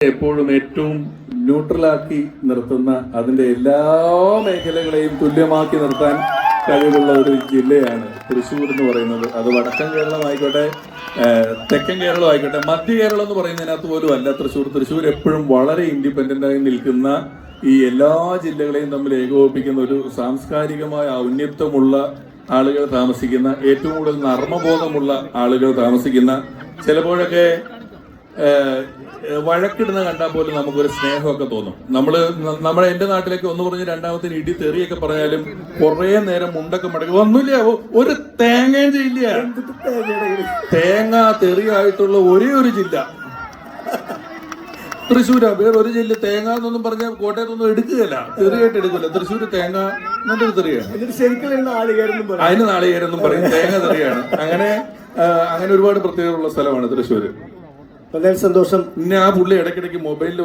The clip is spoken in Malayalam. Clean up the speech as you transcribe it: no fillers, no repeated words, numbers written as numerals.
എപ്പോഴും ഏറ്റവും ന്യൂട്രലാക്കി നിർത്തുന്ന അതിന്റെ എല്ലാ മേഖലകളെയും തുല്യമാക്കി നിർത്താൻ കഴിവുള്ള ഒരു ജില്ലയാണ് തൃശ്ശൂർ എന്ന് പറയുന്നത്. അത് വടക്കൻ കേരളമായിക്കോട്ടെ, തെക്കൻ കേരളം ആയിക്കോട്ടെ, മധ്യ കേരളം എന്ന് പറയുന്നതിനകത്ത് പോലും അല്ല തൃശ്ശൂർ. തൃശ്ശൂർ എപ്പോഴും വളരെ ഇൻഡിപെൻഡന്റ് ആയി നിൽക്കുന്ന, ഈ എല്ലാ ജില്ലകളെയും തമ്മിൽ ഏകോപിപ്പിക്കുന്ന ഒരു സാംസ്കാരികമായ ഔന്നത്യമുള്ള ആളുകൾ താമസിക്കുന്ന, ഏറ്റവും കൂടുതൽ നർമ്മബോധമുള്ള ആളുകൾ താമസിക്കുന്ന, ചിലപ്പോഴൊക്കെ വഴക്കിടുന്ന കണ്ടാൽ പോലും നമുക്കൊരു സ്നേഹമൊക്കെ തോന്നും. നമ്മളെ എന്റെ നാട്ടിലേക്ക് ഒന്ന് പറഞ്ഞ് രണ്ടാമത്തിന് ഇടി തെറിയൊക്കെ പറഞ്ഞാലും കുറെ നേരം മുണ്ടൊക്കെ മടക്കി ഒന്നുമില്ല, ഒരു തേങ്ങയും ചെയ്യില്ല. തേങ്ങ തെറിയായിട്ടുള്ള ഒരേ ഒരു ജില്ല തൃശ്ശൂരാ. വേറൊരു ജില്ല തേങ്ങ എന്നൊന്നും പറഞ്ഞാൽ കോട്ടയത്തൊന്നും എടുക്കുകയല്ല, തെറിയായിട്ട് എടുക്കില്ല. തൃശ്ശൂര് തേങ്ങ എന്നൊരു തെറിയാണ്, അതിന് നാളികേരെന്നും പറയും, തേങ്ങ തെറിയാണ്. അങ്ങനെ ഒരുപാട് പ്രത്യേകതയുള്ള സ്ഥലമാണ് തൃശ്ശൂര്. വളരെ സന്തോഷം. പിന്നെ ആ പുള്ളി ഇടയ്ക്കിടയ്ക്ക് മൊബൈലിൽ